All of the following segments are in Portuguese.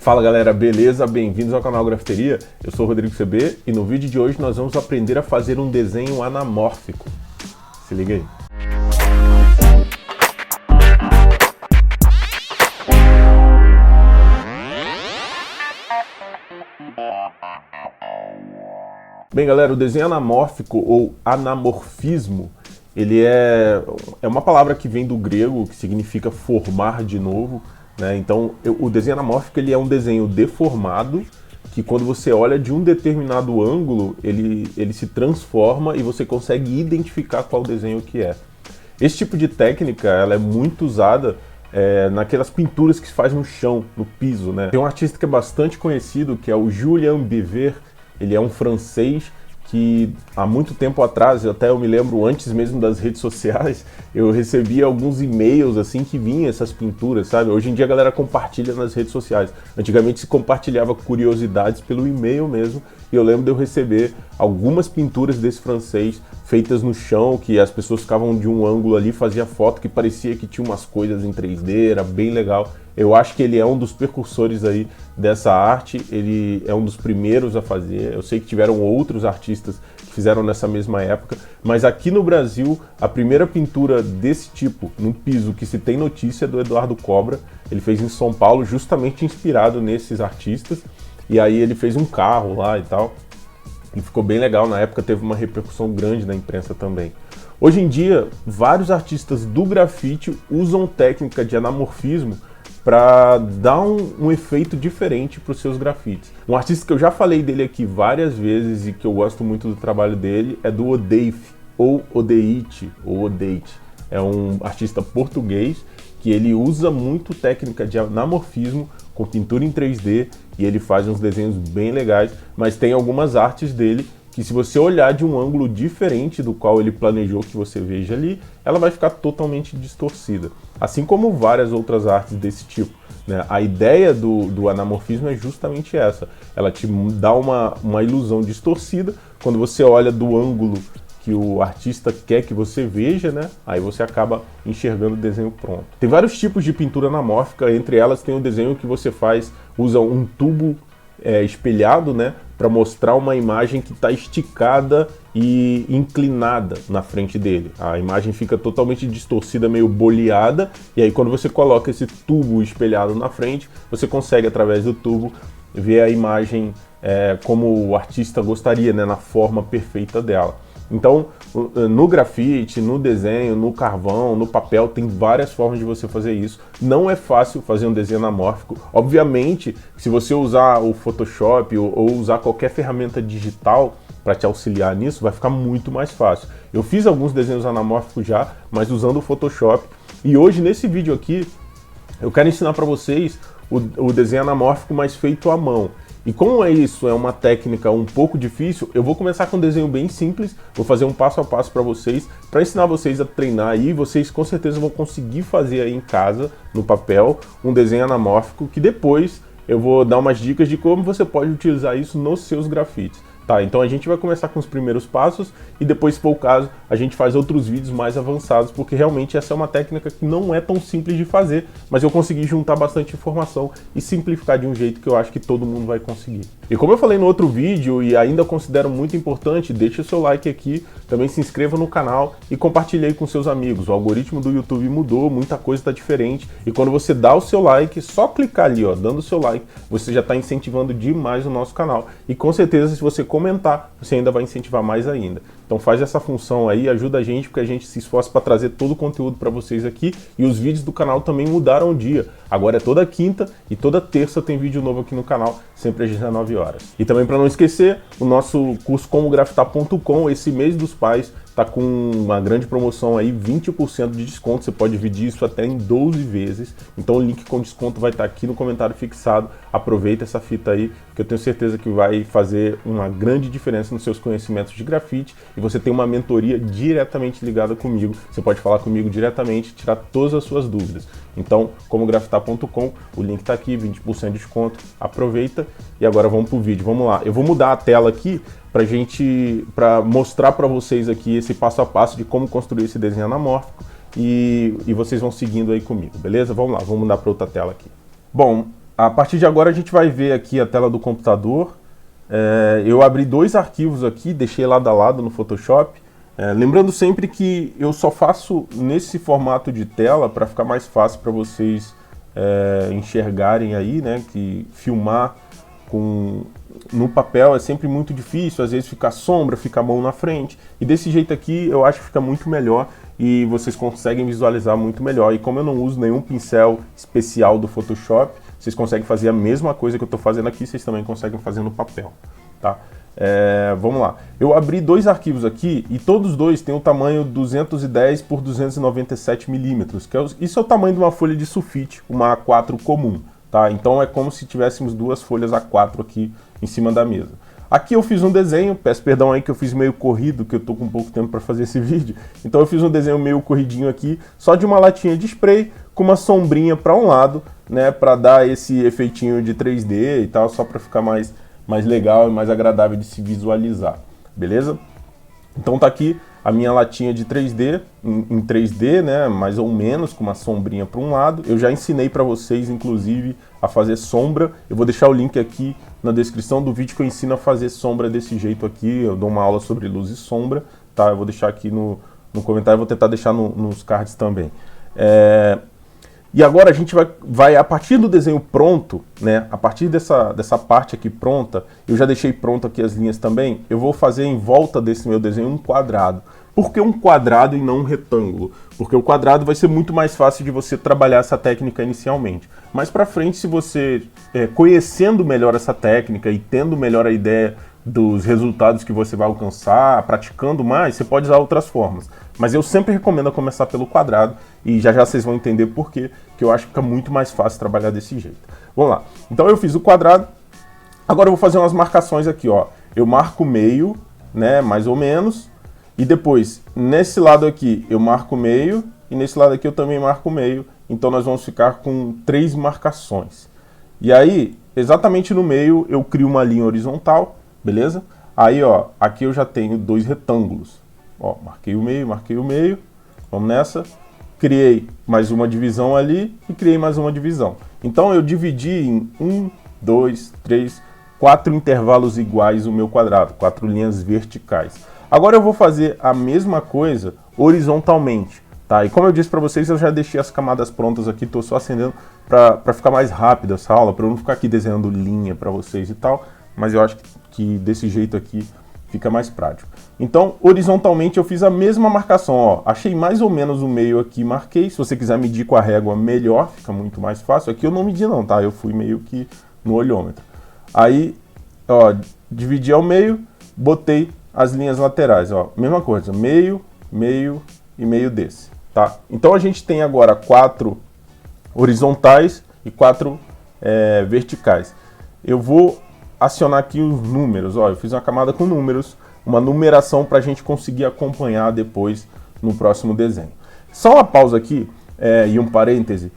Fala galera, beleza? Bem-vindos ao canal Grafiteria. Eu sou o Rodrigo CB e no vídeo de hoje nós vamos aprender a fazer um desenho anamórfico. Se liga aí. Bem galera, o desenho anamórfico ou anamorfismo, ele é uma palavra que vem do grego, que significa formar de novo, né? Então o desenho anamórfico ele é um desenho deformado, que quando você olha de um determinado ângulo, ele se transforma e você consegue identificar qual desenho que é. Esse tipo de técnica ela é muito usada naquelas pinturas que se faz no chão, no piso, né? Tem um artista que é bastante conhecido, que é o Julien Bever. Ele é um francês que há muito tempo atrás, até eu me lembro antes mesmo das redes sociais, eu recebia alguns e-mails assim que vinham essas pinturas, sabe? Hoje em dia a galera compartilha nas redes sociais. Antigamente se compartilhava curiosidades pelo e-mail mesmo, e eu lembro de eu receber algumas pinturas desse francês feitas no chão, que as pessoas ficavam de um ângulo ali, fazia foto que parecia que tinha umas coisas em 3D, era bem legal. Eu acho que ele é um dos precursores aí dessa arte, ele é um dos primeiros a fazer. Eu sei que tiveram outros artistas que fizeram nessa mesma época, mas aqui no Brasil, a primeira pintura desse tipo, num piso que se tem notícia é do Eduardo Cobra. Ele fez em São Paulo, justamente inspirado nesses artistas, e aí ele fez um carro lá e tal, e ficou bem legal. Na época teve uma repercussão grande na imprensa também. Hoje em dia, vários artistas do grafite usam técnica de anamorfismo para dar um efeito diferente para os seus grafites. Um artista que eu já falei dele aqui várias vezes e que eu gosto muito do trabalho dele é do Odeif, ou Odeite, ou Odeite. É um artista português que ele usa muito técnica de anamorfismo com pintura em 3D e ele faz uns desenhos bem legais, mas tem algumas artes dele que se você olhar de um ângulo diferente do qual ele planejou que você veja ali, ela vai ficar totalmente distorcida. Assim como várias outras artes desse tipo, né? A ideia do anamorfismo é justamente essa. Ela te dá uma ilusão distorcida quando você olha do ângulo que o artista quer que você veja, né? Aí você acaba enxergando o desenho pronto. Tem vários tipos de pintura anamórfica, entre elas tem o desenho que você usa um tubo espelhado, né, para mostrar uma imagem que está esticada e inclinada na frente dele. A imagem fica totalmente distorcida, meio boleada, e aí quando você coloca esse tubo espelhado na frente, você consegue, através do tubo, ver a imagem como o artista gostaria, né, na forma perfeita dela. Então, no grafite, no desenho, no carvão, no papel, tem várias formas de você fazer isso. Não é fácil fazer um desenho anamórfico. Obviamente, se você usar o Photoshop ou usar qualquer ferramenta digital para te auxiliar nisso, vai ficar muito mais fácil. Eu fiz alguns desenhos anamórficos já, mas usando o Photoshop. E hoje, nesse vídeo aqui, eu quero ensinar para vocês o desenho anamórfico, mas feito à mão. E como isso é uma técnica um pouco difícil, eu vou começar com um desenho bem simples, vou fazer um passo a passo para vocês, para ensinar vocês a treinar aí, vocês com certeza vão conseguir fazer aí em casa, no papel, um desenho anamórfico, que depois eu vou dar umas dicas de como você pode utilizar isso nos seus grafites. Tá, então a gente vai começar com os primeiros passos e depois, se for o caso, a gente faz outros vídeos mais avançados, porque realmente essa é uma técnica que não é tão simples de fazer, mas eu consegui juntar bastante informação e simplificar de um jeito que eu acho que todo mundo vai conseguir. E como eu falei no outro vídeo e ainda considero muito importante, deixe o seu like aqui, também se inscreva no canal e compartilhe aí com seus amigos. O algoritmo do YouTube mudou, muita coisa está diferente, e quando você dá o seu like, só clicar ali, ó, dando o seu like, você já está incentivando demais o nosso canal. E com certeza, se você comentar, você ainda vai incentivar mais ainda. Então faz essa função aí, ajuda a gente, porque a gente se esforça para trazer todo o conteúdo para vocês aqui, e os vídeos do canal também mudaram o dia. Agora é toda quinta e toda terça tem vídeo novo aqui no canal, sempre às 19 horas. E também, para não esquecer, o nosso curso comografitar.com, esse mês dos pais, tá com uma grande promoção aí, 20% de desconto, você pode dividir isso até em 12 vezes, então o link com desconto vai estar aqui no comentário fixado. Aproveita essa fita aí, que eu tenho certeza que vai fazer uma grande diferença nos seus conhecimentos de grafite, e você tem uma mentoria diretamente ligada comigo, você pode falar comigo diretamente, tirar todas as suas dúvidas. Então, comografitar.com, o link tá aqui, 20% de desconto, aproveita. E agora vamos pro vídeo, vamos lá. Eu vou mudar a tela aqui para mostrar para vocês aqui esse passo a passo de como construir esse desenho anamórfico, e vocês vão seguindo aí comigo, beleza? Vamos lá, vamos mudar para outra tela aqui. Bom, A partir de agora a gente vai ver aqui a tela do computador. Eu abri 2 arquivos aqui, deixei lado a lado no Photoshop. Lembrando sempre que eu só faço nesse formato de tela para ficar mais fácil para vocês enxergarem aí, né? Que filmar no papel é sempre muito difícil, às vezes fica sombra, fica a mão na frente. E desse jeito aqui eu acho que fica muito melhor e vocês conseguem visualizar muito melhor. E como eu não uso nenhum pincel especial do Photoshop, vocês conseguem fazer a mesma coisa que eu estou fazendo aqui, vocês também conseguem fazer no papel, tá? Vamos lá. Eu abri 2 arquivos aqui e todos dois têm o tamanho 210 por 297 milímetros, isso é o tamanho de uma folha de sulfite, uma A4 comum, tá? Então é como se tivéssemos 2 folhas A4 aqui em cima da mesa. Aqui eu fiz um desenho, peço perdão aí que eu fiz meio corrido, que eu tô com pouco tempo para fazer esse vídeo. Então eu fiz um desenho meio corridinho aqui, só de uma latinha de spray com uma sombrinha para um lado, né, para dar esse efeitinho de 3D e tal, só para ficar mais legal e mais agradável de se visualizar, beleza? Então tá aqui a minha latinha de 3D, em 3D, né, mais ou menos, com uma sombrinha para um lado. Eu já ensinei para vocês, inclusive, a fazer sombra. Eu vou deixar o link aqui na descrição do vídeo que eu ensino a fazer sombra desse jeito aqui. Eu dou uma aula sobre luz e sombra, tá? Eu vou deixar aqui no comentário, vou tentar deixar nos cards também. E agora a gente vai, a partir do desenho pronto, né, a partir dessa parte aqui pronta, eu já deixei pronto aqui as linhas também, eu vou fazer em volta desse meu desenho um quadrado. Por que um quadrado e não um retângulo? Porque o quadrado vai ser muito mais fácil de você trabalhar essa técnica inicialmente. Mais pra frente, se você, conhecendo melhor essa técnica e tendo melhor a ideia dos resultados que você vai alcançar, praticando mais, você pode usar outras formas. Mas eu sempre recomendo começar pelo quadrado e já vocês vão entender por quê, que eu acho que fica muito mais fácil trabalhar desse jeito. Vamos lá. Então eu fiz o quadrado, agora eu vou fazer umas marcações aqui, ó. Eu marco o meio, né, mais ou menos, e depois, nesse lado aqui, eu marco o meio, e nesse lado aqui eu também marco o meio, então nós vamos ficar com 3 marcações. E aí, exatamente no meio, eu crio uma linha horizontal, beleza? Aí, ó, aqui eu já tenho 2 retângulos. Ó, marquei o meio, vamos nessa. Criei mais uma divisão ali e criei mais uma divisão. Então eu dividi em 1, 2, 3, 4 intervalos iguais o meu quadrado, 4 linhas verticais. Agora eu vou fazer a mesma coisa horizontalmente, tá? E como eu disse para vocês, eu já deixei as camadas prontas aqui, estou só acendendo para ficar mais rápido essa aula, para eu não ficar aqui desenhando linha para vocês e tal, mas eu acho que desse jeito aqui fica mais prático. Então, horizontalmente eu fiz a mesma marcação, ó, achei mais ou menos o meio aqui, marquei. Se você quiser medir com a régua, melhor, fica muito mais fácil. Aqui eu não medi não, tá? Eu fui meio que no olhômetro. Aí, ó, dividi ao meio, botei as linhas laterais, ó, mesma coisa, meio, meio e meio desse, tá? Então a gente tem agora 4 horizontais e 4 verticais. Eu vou acionar aqui os números, ó, eu fiz uma camada com números, uma numeração para a gente conseguir acompanhar depois no próximo desenho. Só uma pausa aqui e um parêntese.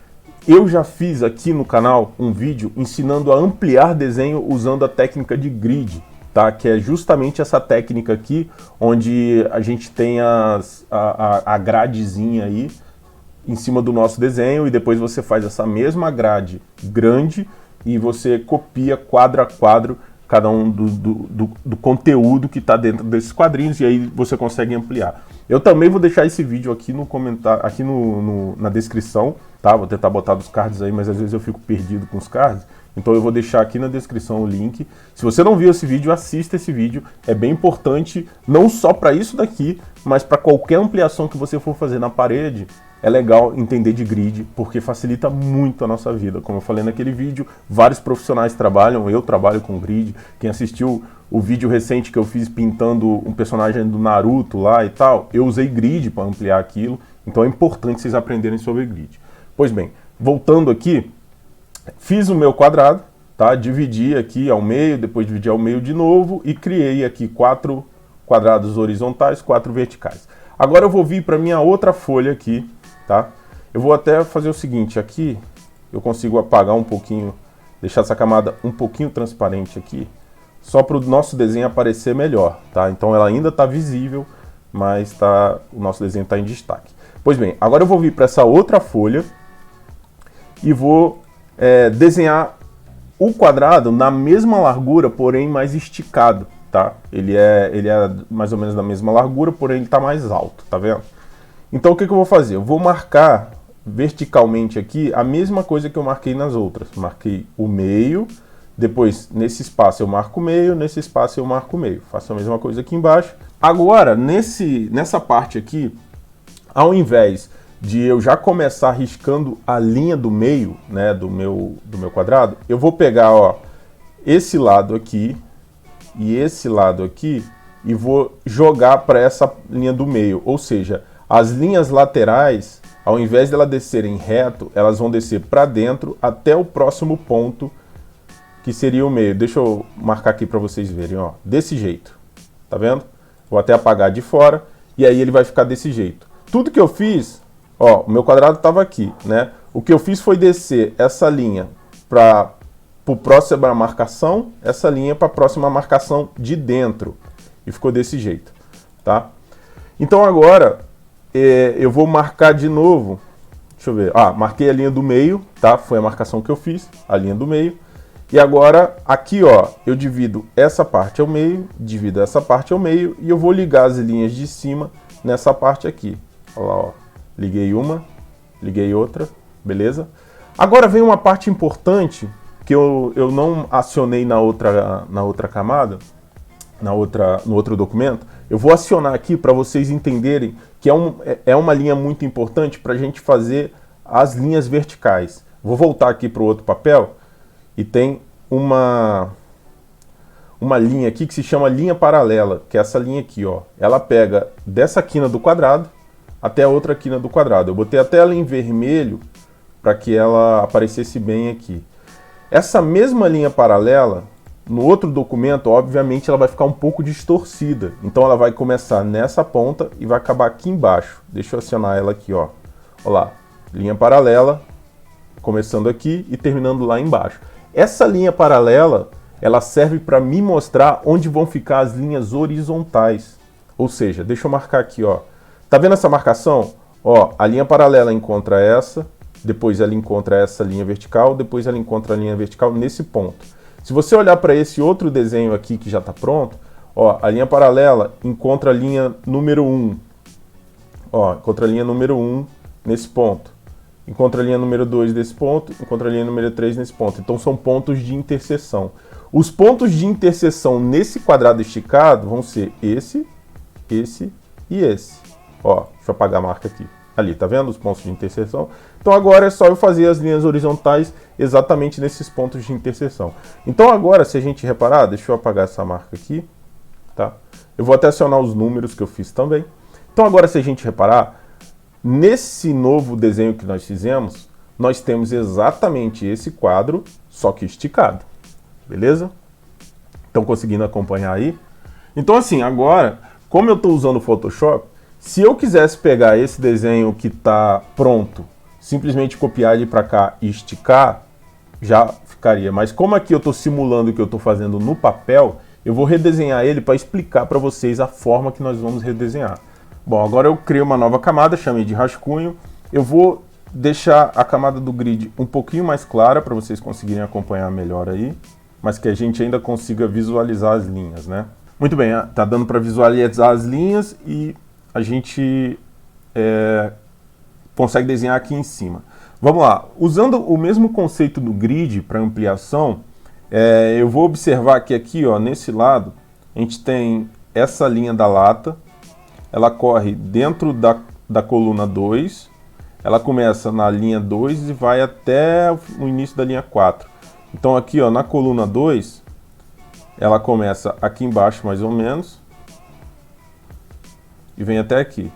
Eu já fiz aqui no canal um vídeo ensinando a ampliar desenho usando a técnica de grid, tá? Que é justamente essa técnica aqui, onde a gente tem a gradezinha aí em cima do nosso desenho e depois você faz essa mesma grade grande e você copia quadro a quadro cada um do conteúdo que está dentro desses quadrinhos e aí você consegue ampliar. Eu também vou deixar esse vídeo aqui no comentário, aqui na descrição, tá? Vou tentar botar os cards aí, mas às vezes eu fico perdido com os cards. Então eu vou deixar aqui na descrição o link. Se você não viu esse vídeo, assista esse vídeo. É bem importante, não só para isso daqui, mas para qualquer ampliação que você for fazer na parede. É legal entender de grid, porque facilita muito a nossa vida. Como eu falei naquele vídeo, vários profissionais trabalham, eu trabalho com grid. Quem assistiu o vídeo recente que eu fiz pintando um personagem do Naruto lá e tal, eu usei grid para ampliar aquilo. Então é importante vocês aprenderem sobre grid. Pois bem, voltando aqui, fiz o meu quadrado, tá? Dividi aqui ao meio, depois dividi ao meio de novo e criei aqui 4 quadrados horizontais, 4 verticais. Agora eu vou vir para minha outra folha aqui, tá? Eu vou até fazer o seguinte, aqui eu consigo apagar um pouquinho, deixar essa camada um pouquinho transparente aqui, só para o nosso desenho aparecer melhor, tá? Então ela ainda está visível, mas o nosso desenho está em destaque. Pois bem, agora eu vou vir para essa outra folha e vou desenhar o quadrado na mesma largura, porém mais esticado, tá? Ele é mais ou menos da mesma largura, porém ele está mais alto, tá vendo? Então o que eu vou fazer? Eu vou marcar verticalmente aqui a mesma coisa que eu marquei nas outras. Marquei o meio, depois nesse espaço eu marco o meio, nesse espaço eu marco o meio. Faço a mesma coisa aqui embaixo. Agora, nessa parte aqui, ao invés de eu já começar riscando a linha do meio, né, do meu quadrado, eu vou pegar, ó, esse lado aqui e esse lado aqui e vou jogar para essa linha do meio. Ou seja, as linhas laterais, ao invés de elas descerem reto, elas vão descer para dentro até o próximo ponto, que seria o meio. Deixa eu marcar aqui para vocês verem, ó, desse jeito. Tá vendo? Vou até apagar de fora e aí ele vai ficar desse jeito. Tudo que eu fiz, ó, o meu quadrado estava aqui, né? O que eu fiz foi descer essa linha para a próxima marcação, essa linha para a próxima marcação de dentro. E ficou desse jeito, tá? Então agora eu vou marcar de novo. Deixa eu ver. Ah, marquei a linha do meio, tá? Foi a marcação que eu fiz, a linha do meio. E agora aqui, ó, eu divido essa parte ao meio, divido essa parte ao meio e eu vou ligar as linhas de cima nessa parte aqui. Olha lá, ó. Liguei uma, liguei outra, beleza? Agora vem uma parte importante que eu não acionei na outra camada, no outro documento. Eu vou acionar aqui para vocês entenderem que é uma linha muito importante para a gente fazer as linhas verticais. Vou voltar aqui para o outro papel e tem uma linha aqui que se chama linha paralela, que é essa linha aqui, ó. Ela pega dessa quina do quadrado até a outra quina do quadrado. Eu botei até ela em vermelho para que ela aparecesse bem aqui. Essa mesma linha paralela, no outro documento, obviamente, ela vai ficar um pouco distorcida. Então ela vai começar nessa ponta e vai acabar aqui embaixo. Deixa eu acionar ela aqui, ó. Olha lá, linha paralela, começando aqui e terminando lá embaixo. Essa linha paralela, ela serve para me mostrar onde vão ficar as linhas horizontais. Ou seja, deixa eu marcar aqui, ó. Tá vendo essa marcação? Ó, a linha paralela encontra essa, depois ela encontra essa linha vertical, depois ela encontra a linha vertical nesse ponto. Se você olhar para esse outro desenho aqui que já está pronto, ó, a linha paralela encontra a linha número 1. Ó, encontra a linha número 1 nesse ponto. Encontra a linha número 2 nesse ponto, encontra a linha número 3 nesse ponto. Então são pontos de interseção. Os pontos de interseção nesse quadrado esticado vão ser esse, esse e esse. Ó, deixa eu apagar a marca aqui. Ali, tá vendo os pontos de interseção? Então agora é só eu fazer as linhas horizontais exatamente nesses pontos de interseção. Então agora, se a gente reparar, deixa eu apagar essa marca aqui, tá? Eu vou até acionar os números que eu fiz também. Então agora, se a gente reparar, nesse novo desenho que nós fizemos, nós temos exatamente esse quadro, só que esticado. Beleza? Estão conseguindo acompanhar aí? Então assim, agora, como eu estou usando o Photoshop, se eu quisesse pegar esse desenho que está pronto, simplesmente copiar ele para cá e esticar, já ficaria. Mas como aqui eu estou simulando o que eu estou fazendo no papel, eu vou redesenhar ele para explicar para vocês a forma que nós vamos redesenhar. Bom, agora eu criei uma nova camada, chamei de rascunho. Eu vou deixar a camada do grid um pouquinho mais clara para vocês conseguirem acompanhar melhor aí, mas que a gente ainda consiga visualizar as linhas, né? Muito bem, tá dando para visualizar as linhas e a gente consegue desenhar aqui em cima. Vamos lá, usando o mesmo conceito do grid para ampliação, eu vou observar que aqui, ó, nesse lado, a gente tem essa linha da lata, ela corre dentro da coluna 2, ela começa na linha 2 e vai até o início da linha 4. Então aqui, ó, na coluna 2, ela começa aqui embaixo mais ou menos, e vem até aqui.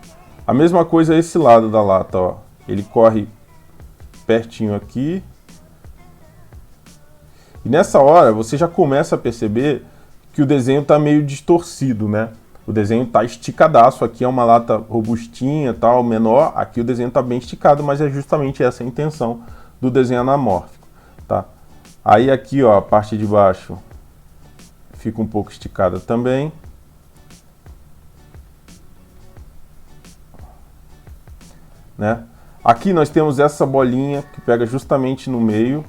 A mesma coisa esse lado da lata, ó. Ele corre pertinho aqui. E nessa hora você já começa a perceber que o desenho está meio distorcido, né? O desenho está esticadaço. Aqui é uma lata robustinha, tal, menor. Aqui o desenho está bem esticado, mas é justamente essa a intenção do desenho anamórfico, tá? Aí aqui, ó, a parte de baixo fica um pouco esticada também. Né? Aqui nós temos essa bolinha que pega justamente no meio,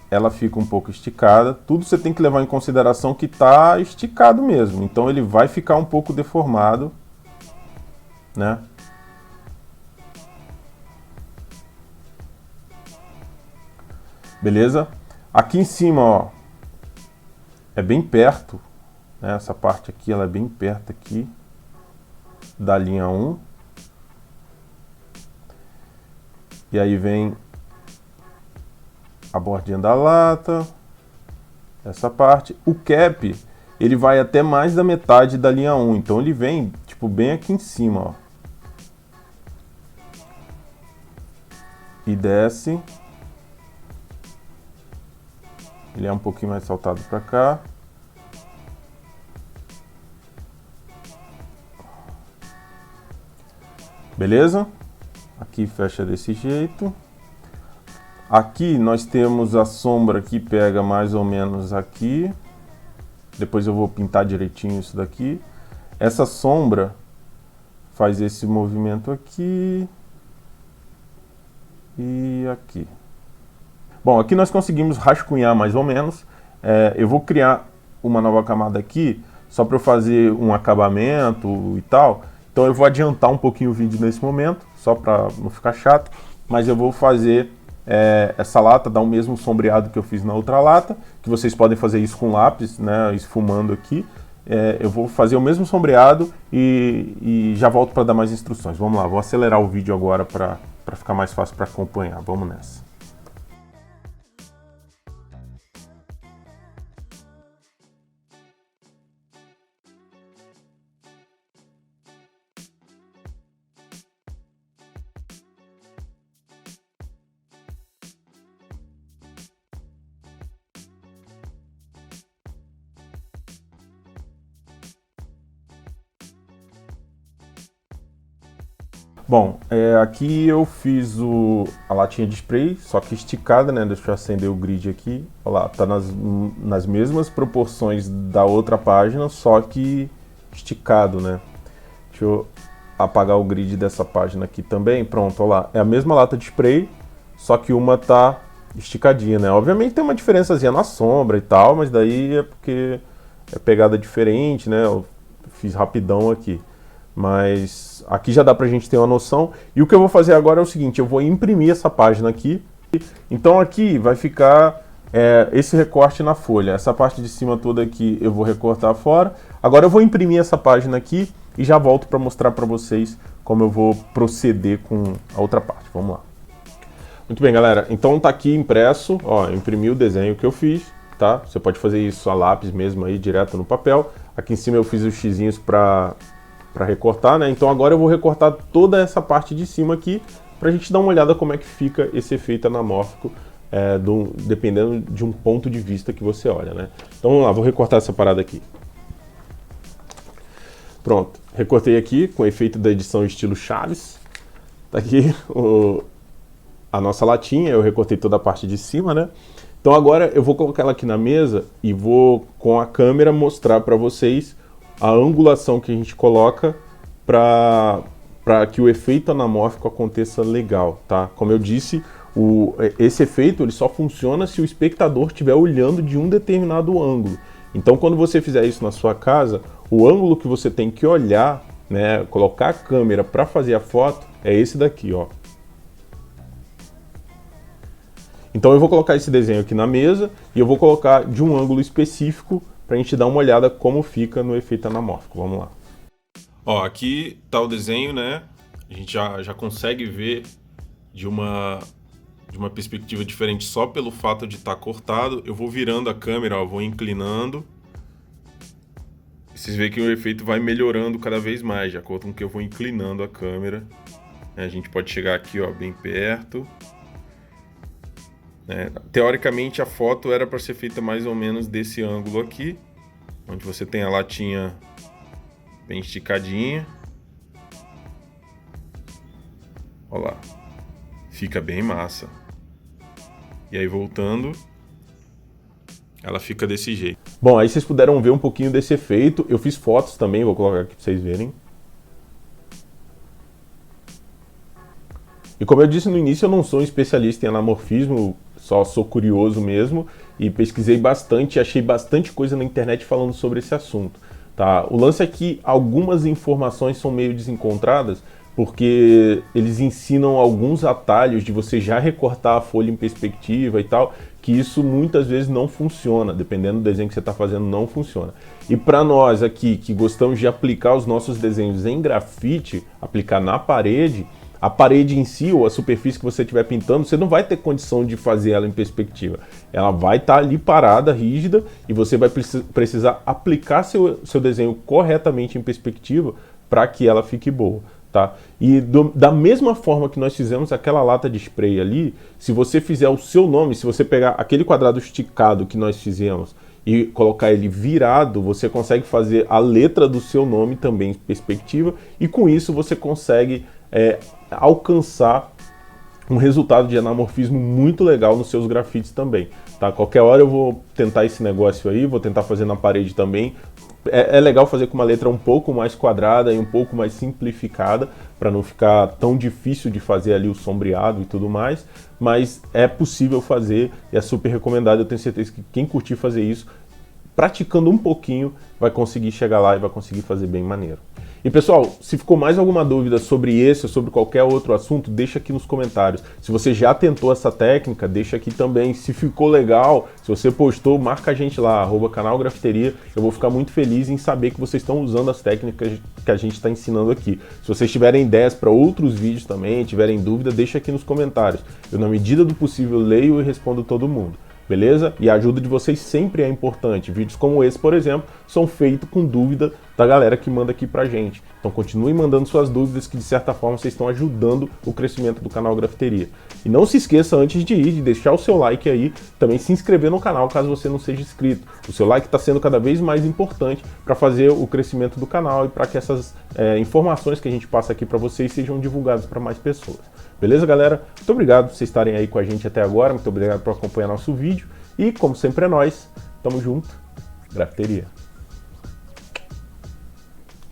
ela fica um pouco esticada. Tudo você tem que levar em consideração que está esticado mesmo. Então ele vai ficar um pouco deformado, né? Beleza? Aqui em cima, ó, é bem perto, né? Essa parte aqui, ela é bem perto aqui da linha 1. E aí vem a bordinha da lata, essa parte. O cap, ele vai até mais da metade da linha 1, então ele vem, tipo, bem aqui em cima, ó. E desce. Ele é um pouquinho mais saltado para cá. Beleza? Aqui fecha desse jeito. Aqui nós temos a sombra que pega mais ou menos aqui. Depois eu vou pintar direitinho isso daqui. Essa sombra faz esse movimento aqui e aqui. Bom, aqui nós conseguimos rascunhar mais ou menos. Eu vou criar uma nova camada aqui, só para eu fazer um acabamento e tal. Então eu vou adiantar um pouquinho o vídeo nesse momento, só para não ficar chato. Mas eu vou fazer essa lata, dar o mesmo sombreado que eu fiz na outra lata, que vocês podem fazer isso com lápis, né, esfumando aqui. Eu vou fazer o mesmo sombreado e já volto para dar mais instruções. Vamos lá, vou acelerar o vídeo agora para ficar mais fácil para acompanhar. Vamos nessa. Bom, aqui eu fiz a latinha de spray, só que esticada, né? Deixa eu acender o grid aqui. Olha lá, tá nas mesmas proporções da outra página, só que esticado, né? Deixa eu apagar o grid dessa página aqui também. Pronto, olha lá. É a mesma lata de spray, só que uma tá esticadinha, né? Obviamente tem uma diferençazinha na sombra e tal, mas daí é porque é pegada diferente, né? Eu fiz rapidão aqui. Mas aqui já dá pra gente ter uma noção. E o que eu vou fazer agora é o seguinte, eu vou imprimir essa página aqui. Então aqui vai ficar esse recorte na folha. Essa parte de cima toda aqui eu vou recortar fora. Agora eu vou imprimir essa página aqui e já volto para mostrar para vocês como eu vou proceder com a outra parte. Vamos lá. Muito bem, galera. Então tá aqui impresso. Ó, eu imprimi o desenho que eu fiz, tá? Você pode fazer isso a lápis mesmo aí, direto no papel. Aqui em cima eu fiz os xizinhos para recortar, né? Então agora eu vou recortar toda essa parte de cima aqui pra gente dar uma olhada como é que fica esse efeito anamórfico, dependendo de um ponto de vista que você olha, né? Então vamos lá, vou recortar essa parada aqui. Pronto, recortei aqui com o efeito da edição estilo Chaves. Tá aqui a nossa latinha, eu recortei toda a parte de cima, né? Então agora eu vou colocar ela aqui na mesa e vou com a câmera mostrar pra vocês a angulação que a gente coloca para que o efeito anamórfico aconteça legal, tá? Como eu disse, esse efeito ele só funciona se o espectador estiver olhando de um determinado ângulo. Então, quando você fizer isso na sua casa, o ângulo que você tem que olhar, né, colocar a câmera para fazer a foto, é esse daqui, ó. Então eu vou colocar esse desenho aqui na mesa e eu vou colocar de um ângulo específico para a gente dar uma olhada como fica no efeito anamórfico. Vamos lá. Ó, aqui tá o desenho, né? A gente já consegue ver de uma perspectiva diferente só pelo fato de estar cortado. Eu vou virando a câmera, ó, vou inclinando. Vocês veem que o efeito vai melhorando cada vez mais, de acordo com que eu vou inclinando a câmera. A gente pode chegar aqui, ó, bem perto. Teoricamente a foto era para ser feita mais ou menos desse ângulo aqui, onde você tem a latinha bem esticadinha. Olha lá, fica bem massa. E aí voltando, ela fica desse jeito. Bom, aí vocês puderam ver um pouquinho desse efeito. Eu fiz fotos também, vou colocar aqui para vocês verem. E como eu disse no início, eu não sou um especialista em anamorfismo, só sou curioso mesmo e pesquisei bastante, achei bastante coisa na internet falando sobre esse assunto. Tá? O lance é que algumas informações são meio desencontradas, porque eles ensinam alguns atalhos de você já recortar a folha em perspectiva e tal, que isso muitas vezes não funciona, dependendo do desenho que você está fazendo, não funciona. E para nós aqui, que gostamos de aplicar os nossos desenhos em grafite, aplicar na parede, a parede em si, ou a superfície que você estiver pintando, você não vai ter condição de fazer ela em perspectiva. Ela vai estar ali parada, rígida, e você vai precisar aplicar seu desenho corretamente em perspectiva para que ela fique boa. Tá? E da mesma forma que nós fizemos aquela lata de spray ali, se você fizer o seu nome, se você pegar aquele quadrado esticado que nós fizemos e colocar ele virado, você consegue fazer a letra do seu nome também em perspectiva, e com isso você consegue alcançar um resultado de anamorfismo muito legal nos seus grafites também. Tá? Qualquer hora eu vou tentar esse negócio aí, vou tentar fazer na parede também. É legal fazer com uma letra um pouco mais quadrada e um pouco mais simplificada, para não ficar tão difícil de fazer ali o sombreado e tudo mais, mas é possível fazer e é super recomendado. Eu tenho certeza que quem curtir fazer isso, praticando um pouquinho, vai conseguir chegar lá e vai conseguir fazer bem maneiro. E pessoal, se ficou mais alguma dúvida sobre esse ou sobre qualquer outro assunto, deixa aqui nos comentários. Se você já tentou essa técnica, deixa aqui também. Se ficou legal, se você postou, marca a gente lá, @canal Grafiteria. Eu vou ficar muito feliz em saber que vocês estão usando as técnicas que a gente está ensinando aqui. Se vocês tiverem ideias para outros vídeos também, tiverem dúvida, deixa aqui nos comentários. Eu, na medida do possível, leio e respondo todo mundo. Beleza? E a ajuda de vocês sempre é importante. Vídeos como esse, por exemplo, são feitos com dúvida da galera que manda aqui pra gente. Então continuem mandando suas dúvidas, que de certa forma vocês estão ajudando o crescimento do canal Grafiteria. E não se esqueça, antes de ir, de deixar o seu like aí, também se inscrever no canal caso você não seja inscrito. O seu like está sendo cada vez mais importante para fazer o crescimento do canal e para que essas informações que a gente passa aqui para vocês sejam divulgadas para mais pessoas. Beleza, galera? Muito obrigado por vocês estarem aí com a gente até agora, muito obrigado por acompanhar nosso vídeo e, como sempre é nóis, tamo junto, Grafiteria.